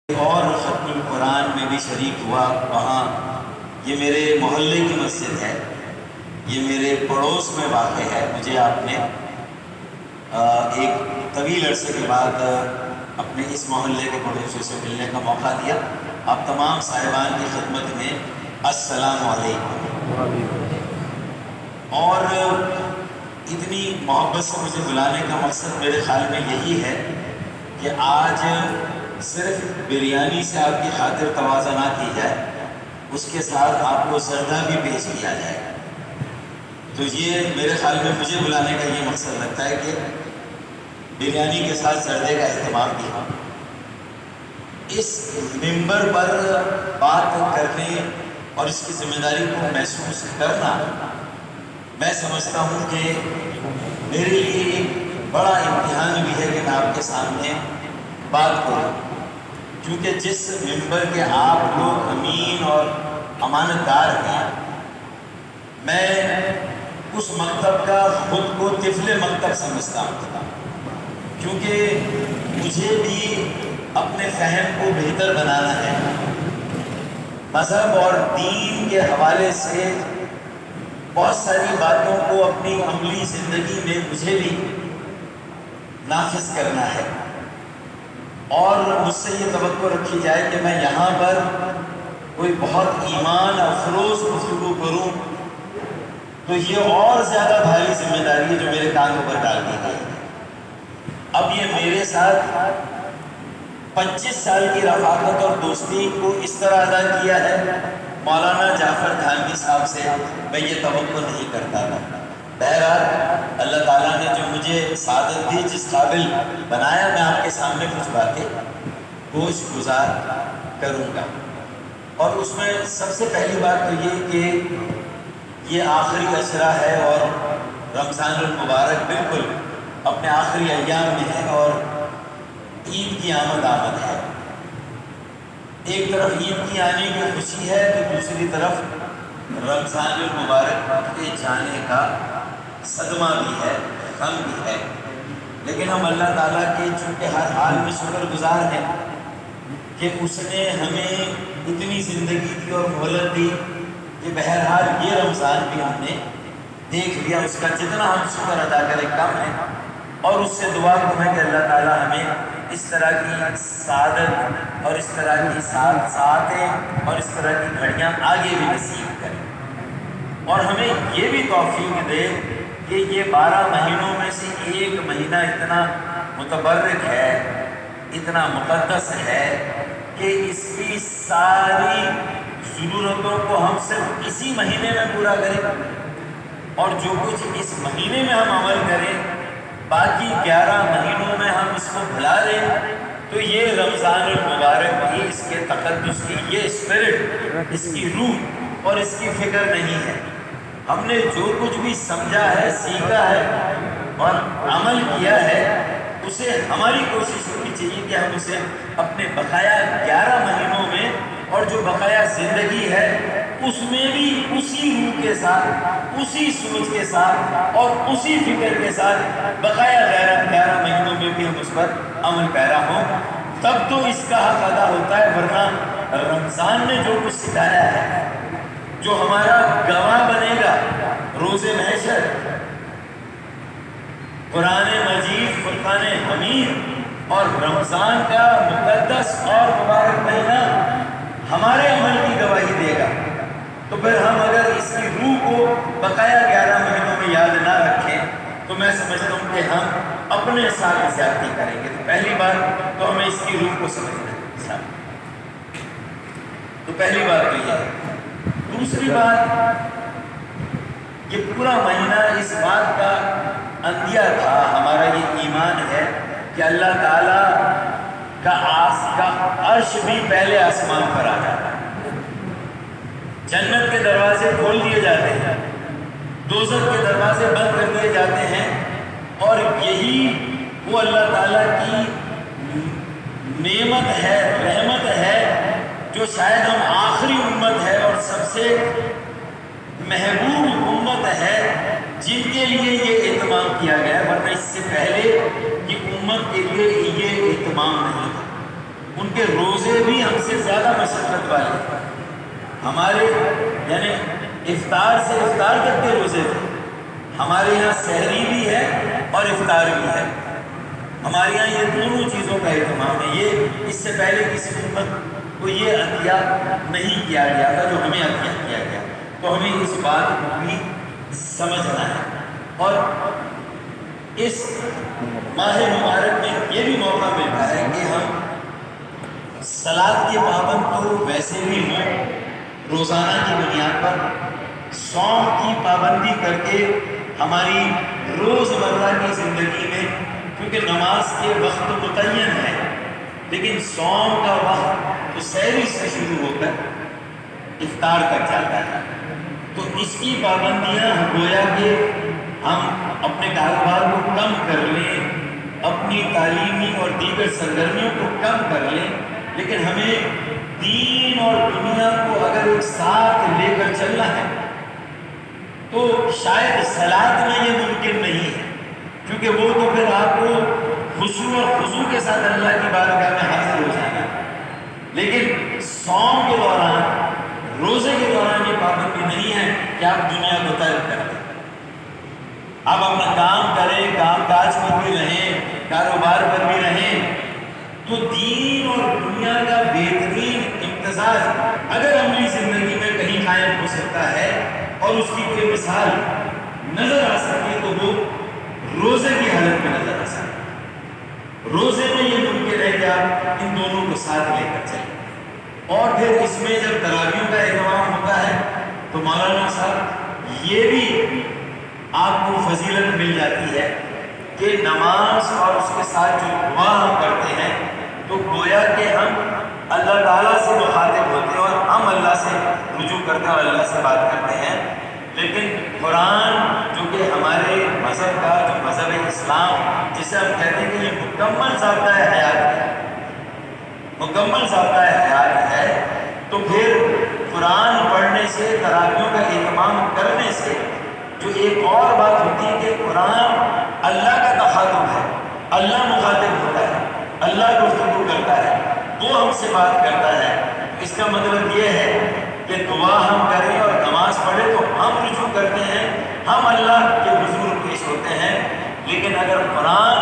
اور ختم القرآن میں بھی شریک ہوا وہاں. یہ میرے محلے کی مسجد ہے، یہ میرے پڑوس میں واقع ہے. مجھے آپ نے ایک طویل عرصے کے بعد اپنے اس محلے کے پڑوسیوں سے ملنے کا موقع دیا. آپ تمام صاحبان کی خدمت میں السلام علیکم. اور اتنی محبت سے مجھے بلانے کا مقصد میرے خیال میں یہی ہے کہ آج صرف بریانی سے آپ کی خاطر تواضع نہ کی جائے، اس کے ساتھ آپ کو زردہ بھی پیش کیا جائے. تو یہ میرے خیال میں مجھے بلانے کا یہ مقصد لگتا ہے کہ بریانی کے ساتھ زردے کا اہتمام بھی ہو. اس ممبر پر بات کرنے اور اس کی ذمہ داری کو محسوس کرنا، میں سمجھتا ہوں کہ میرے لیے ایک بڑا امتحان بھی ہے کہ میں آپ کے سامنے بات کروں، کیونکہ جس ممبر کے آپ لوگ امین اور امانت دار ہیں، میں اس مکتب کا خود کو طفل مکتب سمجھتا ہوں، کیونکہ مجھے بھی اپنے فہم کو بہتر بنانا ہے. مذہب اور دین کے حوالے سے بہت ساری باتوں کو اپنی عملی زندگی میں مجھے بھی نافذ کرنا ہے، اور مجھ سے یہ توقع رکھی جائے کہ میں یہاں پر کوئی بہت ایمان افروز گفتگو کروں تو یہ اور زیادہ بھاری ذمہ داری ہے جو میرے کاندھوں پر ڈال دی گئی ہے. اب یہ میرے ساتھ 25 سال کی رفاقت اور دوستی کو اس طرح ادا کیا ہے، مولانا جعفر تھانوی صاحب سے میں یہ توقع نہیں کرتا تھا. بہرحال اللہ تعالیٰ نے جو مجھے سعادت دی، جس قابل بنایا، میں آپ کے سامنے کچھ باتیں گوش گزار کروں گا. اور اس میں سب سے پہلی بات تو یہ کہ یہ آخری اشرہ ہے اور رمضان المبارک بالکل اپنے آخری ایام میں ہے اور عید کی آمد ہے. ایک طرف عید کی آنے کی خوشی ہے تو دوسری طرف رمضان المبارک کے جانے کا صدمہ بھی ہے، غم بھی ہے. لیکن ہم اللہ تعالیٰ کے چونکہ ہر حال میں شکر گزار ہیں کہ اس نے ہمیں اتنی زندگی دی اور مہلت دی کہ بہرحال یہ رمضان بھی ہم نے دیکھ لیا. اس کا جتنا ہم شکر ادا کریں کم ہے، اور اس سے دعا کو ہے کہ اللہ تعالیٰ ہمیں اس طرح کی سعادت اور اس طرح کی ساعتیں اور اس طرح کی گھڑیاں آگے بھی نصیب کریں، اور ہمیں یہ بھی توفیق دے کہ یہ 12 مہینوں میں سے ایک مہینہ اتنا متبرک ہے، اتنا مقدس ہے کہ اس کی ساری ضرورتوں کو ہم صرف اسی مہینے میں پورا کریں، اور جو کچھ اس مہینے میں ہم عمل کریں باقی 11 مہینوں میں ہم اس کو بھلا دیں. تو یہ رمضان المبارک کی، اس کے تقدس کی یہ اسپرٹ، اس کی روح اور اس کی فکر نہیں ہے. ہم نے جو کچھ بھی سمجھا ہے، سیکھا ہے اور عمل کیا ہے، اسے ہماری کوشش ہونی چاہیے کہ ہم اسے اپنے بقایا 11 مہینوں میں اور جو بقایا زندگی ہے اس میں بھی اسی روح کے ساتھ، اسی سوچ کے ساتھ اور اسی فکر کے ساتھ بقایا 11 مہینوں میں بھی ہم اس پر عمل پیرا ہوں. تب تو اس کا حق ادا ہوتا ہے. ورنہ رمضان نے جو کچھ سکھایا ہے، جو ہمارا گواہ بنے گا روز محشر، قرآن مجید، فرقان حمید اور رمضان کا مقدس اور مبارک مہینہ ہمارے عمل کی گواہی دے گا. تو پھر ہم اگر اس کی روح کو بقایا 11 مہینوں میں یاد نہ رکھیں تو میں سمجھتا ہوں کہ ہم اپنے ساتھ زیادتی کریں گے. تو پہلی بات تو ہمیں اس کی روح کو سمجھنا ہے. تو پہلی بات تو یہ ہے. دوسری بات، یہ پورا مہینہ اس بات کا اندیا تھا، ہمارا یہ ایمان ہے کہ اللہ تعالیٰ کا عرش بھی پہلے آسمان پر آ جاتا ہے. جنت کے دروازے کھول دیے جاتے ہیں، دوزخ کے دروازے بند کر دیے جاتے ہیں، اور یہی وہ اللہ تعالیٰ کی نعمت ہے، رحمت ہے، جو شاید ہم آخری امت ہے اور سب سے محبوب امت ہے جن کے لیے یہ اہتمام کیا گیا. ورنہ اس سے پہلے کی امت کے لیے یہ اہتمام نہیں تھا. ان کے روزے ہم سے زیادہ مشقت والے، ہمارے یعنی افطار سے افطار تک کے روزے تھے، ہمارے یہاں سحری بھی ہے اور افطار بھی ہے، ہمارے یہاں یہ دونوں چیزوں کا اہتمام ہے۔ یہ اس سے پہلے کسی امت کو یہ عطیہ نہیں کیا گیا تھا جو ہمیں عطیہ کیا گیا، تو ہمیں اس بات کو بھی سمجھنا ہے۔ اور اس ماہ مبارک میں یہ بھی موقع ملتا ہے کہ ہم صلاۃ کے پابند تو ویسے بھی ہوں روزانہ کی بنیاد پر، صوم کی پابندی کر کے ہماری روزمرہ کی زندگی میں، کیونکہ نماز کے وقت متعین ہے لیکن صوم کا وقت تو سحری سے شروع ہو کر افطار تک جاتا ہے، تو اس کی پابندیاں گویا کہ ہم اپنے کاروبار کو کم کر لیں، اپنی تعلیمی اور دیگر سرگرمیوں کو کم کر لیں، لیکن ہمیں دین اور دنیا کو اگر ایک ساتھ لے کر چلنا ہے تو شاید صلاۃ میں یہ ممکن نہیں ہے، کیونکہ وہ تو پھر آپ کو خشوع اور خضوع کے ساتھ اللہ کی بارگاہ میں حاضر ہو جانا ہے، لیکن صوم کے دوران، روزے کے دوران یہ پابندی نہیں ہے کہ آپ دنیا کو ترک کر دیں، آپ اپنا کام کریں، کام کاج پر بھی رہیں، کاروبار پر بھی رہیں، تو دین اور دنیا کا بہترین امتزاج اگر عملی زندگی میں کہیں قائم ہو سکتا ہے اور اس کی کوئی مثال نظر آ سکے تو وہ روزے کی حالت میں نظر آ سکے۔ روزے میں یہ ممکن ہے کہ آپ ان دونوں کو ساتھ لے کر چلیں، اور پھر اس میں جب تراویح کا اہتمام ہوتا ہے تو مولانا صاحب یہ بھی آپ کو فضیلت مل جاتی ہے کہ نماز اور اس کے ساتھ جو دعا ہم کرتے ہیں تو گویا کہ ہم اللہ تعالیٰ سے مخاطب ہوتے ہیں اور ہم اللہ سے رجوع کرتے ہیں اور اللہ سے بات کرتے ہیں، لیکن قرآن جو کہ ہمارے مذہب کا، جو مذہب اسلام جسے ہم کہتے ہیں کہ یہ مکمل ضابطہ حیات ہے، مکمل ضابطہ حیات ہے، تو پھر قرآن پڑھنے سے، تراویحوں کا اہتمام کرنے سے جو ایک اور بات ہوتی ہے کہ قرآن اللہ کا تخاطب ہے، اللہ مخاطب ہوتا ہے، اللہ گفتگو کرتا ہے، وہ ہم سے بات کرتا ہے، اس کا مطلب یہ ہے کہ دعا ہم کریں اور نماز پڑھیں تو ہم رجوع کرتے ہیں، ہم اللہ کے حضور پیش ہوتے ہیں، لیکن اگر قرآن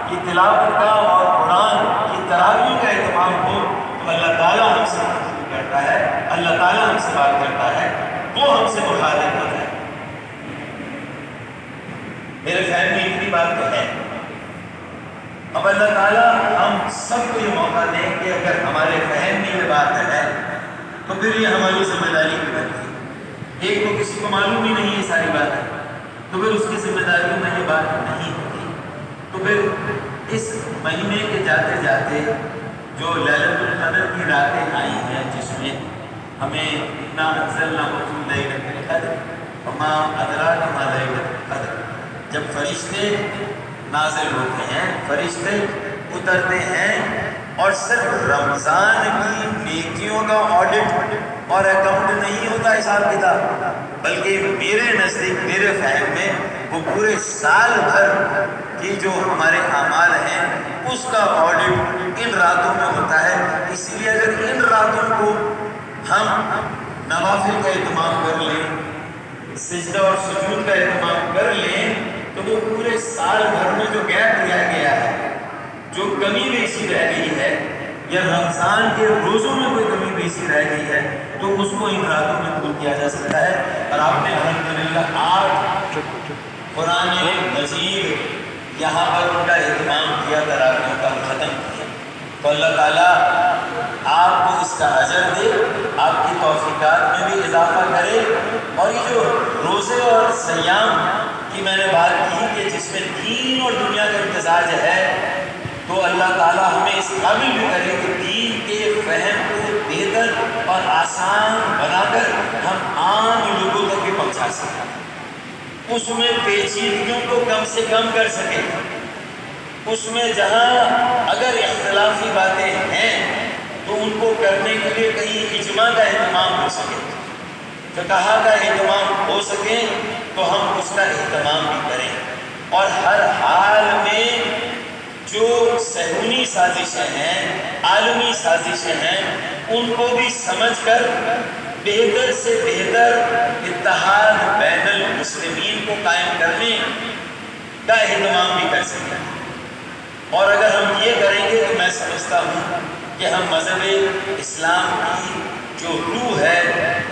کی تلاوت کا اور قرآن کی تراویح کا اہتمام ہو تو اللہ تعالیٰ ہم سے گفتگو کرتا ہے، اللہ تعالیٰ ہم سے بات کرتا ہے، وہ ہم سے مخاطب ہوتا ہے۔ میرے فہم میں اتنی بات تو ہے۔ اب اللہ تعالیٰ ہم سب کو یہ موقع دیں کہ اگر ہمارے فہم میں یہ بات ہے تو پھر یہ ہماری ذمہ داری بھی بنتی ہے۔ ایک تو کسی کو معلوم ہی نہیں یہ ساری بات ہے تو پھر اس کی ذمہ داریوں میں یہ بات نہیں ہوتی، تو پھر اس مہینے کے جاتے جاتے جو لیلۃ القدر کی راتیں آئی ہیں جس میں ہمیں اِنَّا أَنزَلْنَاهُ فِي لَيْلَةِ الْقَدْرِ وَمَا أَدْرَاكَ مَا لَيْلَةُ الْقَدْرِ، جب فرشتے نازل ہوتے ہیں، فرشتے اترتے ہیں اور صرف رمضان کی نیکیوں کا آڈٹ اور اکاؤنٹ نہیں ہوتا حساب کتاب، بلکہ میرے نزدیک، میرے فہم میں وہ پورے سال بھر کی جو ہمارے اعمال ہیں اس کا آڈٹ ان راتوں میں ہوتا ہے۔ اسی لیے اگر ان راتوں کو ہم نوافل کا اہتمام کر لیں، سجدہ اور سجود کا اہتمام کر لیں تو وہ پورے سال بھر میں جو گیپ دیا گیا ہے، جو کمی بیشی رہ گئی ہے، یا رمضان کے روزوں میں کوئی کمی بیشی رہ گئی ہے تو اس کو ان راتوں میں پور کیا جا سکتا ہے۔ اور آپ نے الحمدللہ 8 قرآن مجید یہاں پر ان کا اہتمام کیا، تراویح کا ختم کیا، تو اللہ تعالیٰ آپ کو اس کا اجر دے، آپ کی توفیقات میں بھی اضافہ کرے، اور یہ جو روزے اور صیام کی میں نے بات کی کہ جس میں دین اور دنیا کا امتزاج ہے، تو اللہ تعالیٰ ہمیں اس قابل بھی کرے کہ دین کے فہم کو بہتر اور آسان بنا کر ہم عام لوگوں تک بھی پہنچا سکیں، اس میں پیچیدگیوں کو کم سے کم کر سکیں، اس میں جہاں اگر اختلافی باتیں ہیں تو ان کو کرنے کے لیے کہیں اجماع کا اہتمام ہو سکے، فقہا کا اہتمام ہو سکے تو ہم اس کا اہتمام بھی کریں، اور ہر حال میں جو صہیونی سازشیں ہیں، عالمی سازشیں ہیں، ان کو بھی سمجھ کر بہتر سے بہتر اتحاد بین المسلمین کو قائم کرنے کا اہتمام بھی کر سکتے ہیں۔ اور اگر ہم یہ کریں گے تو میں سمجھتا ہوں کہ ہم مذہب اسلام کی جو روح ہے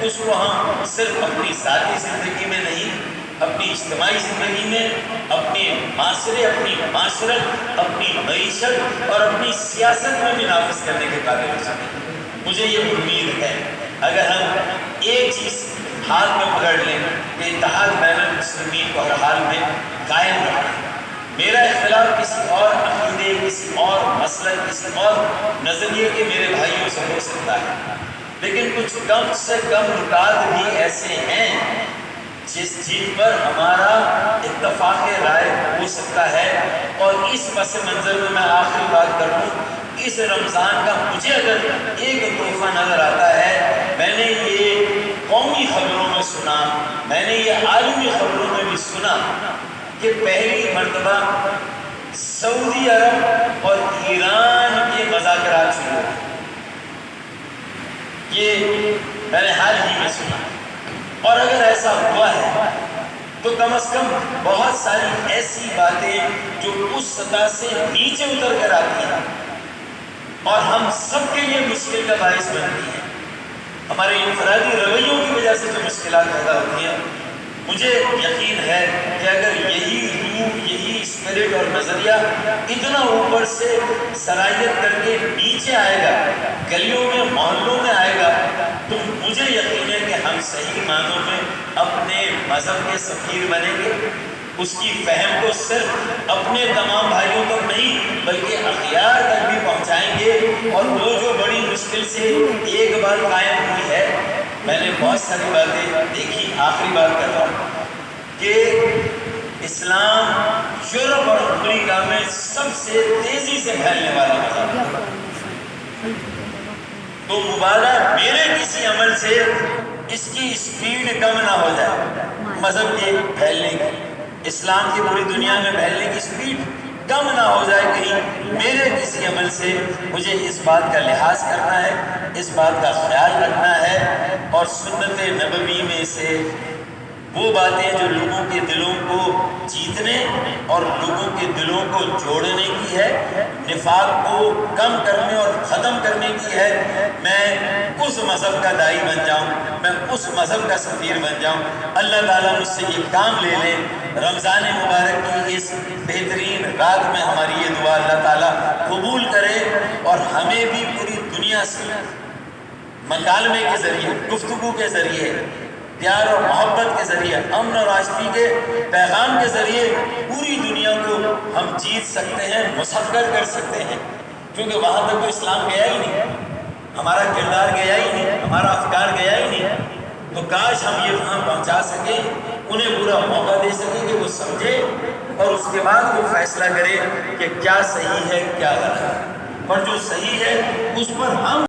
اس کو ہم صرف اپنی ذاتی زندگی میں نہیں، اپنی اجتماعی زندگی میں، اپنے معاشرے، اپنی معاشرت، اپنی معیشت اور اپنی سیاست میں بھی نافذ کرنے کے قابل ہو سکیں۔ مجھے یہ امید ہے اگر ہم ایک چیز ہاتھ میں پکڑ لیں کہ اتحاد بین المسلمین کو ہر حال میں قائم رکھیں۔ میرا اختلاف کسی اور عقیدے، کسی اور مسلک، کسی اور نظریے کے میرے بھائیوں سے ہو سکتا ہے، لیکن کچھ کم سے کم نکات بھی ایسے ہیں جن پر ہمارا اتفاق رائے ہو سکتا ہے۔ اور اس پس منظر میں میں آخری بات کروں، اس رمضان کا مجھے اگر ایک تحفہ نظر آتا ہے، میں نے یہ قومی خبروں میں سنا، میں نے یہ عالمی خبروں میں بھی سنا کہ پہلی مرتبہ سعودی عرب اور ایران کے مذاکرات شروع ہوئے۔ یہ میں نے حال ہی میں سنا، اور اگر ایسا ہوا ہے تو کم از کم بہت ساری ایسی باتیں جو اس سطح سے نیچے اتر کر آتی ہیں اور ہم سب کے لیے مشکل کا باعث بنتی ہیں، ہمارے انفرادی رویوں کی وجہ سے جو مشکلات پیدا ہوتی ہیں، مجھے یقین ہے کہ اگر یہی روح، یہی اسپرٹ اور نظریہ اتنا اوپر سے صلاحیت کر کے نیچے آئے گا، گلیوں میں، محلوں میں آئے گا، تو مجھے یقین ہے کہ ہم صحیح معنوں میں اپنے مذہب کے سفیر بنیں گے، اس کی فہم کو صرف اپنے تمام بھائیوں تک نہیں بلکہ اغیار تک بھی پہنچائیں گے۔ اور وہ جو بڑی مشکل سے ایک بات قائم ہوئی ہے، میں نے بہت ساری باتیں دیکھی، آخری بات کر رہا ہوں کہ اسلام یورپ اور امریکہ میں سب سے تیزی سے پھیلنے والا مذہب ہے، تو مبالغہ میرے کسی عمل سے اس کی اسپیڈ کم نہ ہو جائے، مذہب کے پھیلنے کی، اسلام کی پوری دنیا میں پھیلنے کی اسپیڈ کم نہ ہو جائے کہیں میرے کسی عمل سے۔ مجھے اس بات کا لحاظ کرنا ہے، اس بات کا خیال رکھنا ہے، اور سنت نبوی میں سے وہ باتیں جو لوگوں کے دلوں کو جیتنے اور لوگوں کے دلوں کو جوڑنے کی ہے، نفاق کو کم کرنے اور ختم کرنے کی ہے، میں اس مذہب کا داعی بن جاؤں، میں اس مذہب کا سفیر بن جاؤں۔ اللہ تعالیٰ مجھ سے یہ کام لے لیں، رمضان مبارک کی اس بہترین رات میں ہماری یہ دعا اللہ تعالیٰ قبول کرے، اور ہمیں بھی پوری دنیا سے مکالمے کے ذریعے، گفتگو کے ذریعے، پیار اور محبت کے ذریعے، امن اور آشتی کے پیغام کے ذریعے پوری دنیا کو ہم جیت سکتے ہیں، مسخر کر سکتے ہیں، کیونکہ وہاں تک تو اسلام گیا ہی نہیں، ہمارا کردار گیا ہی نہیں، ہمارا افکار گیا ہی نہیں، تو کاش ہم یہ وہاں پہنچا سکیں، انہیں پورا موقع دے سکیں کہ وہ سمجھے اور اس کے بعد وہ فیصلہ کرے کہ کیا صحیح ہے کیا غلط ہے، اور جو صحیح ہے اس پر ہم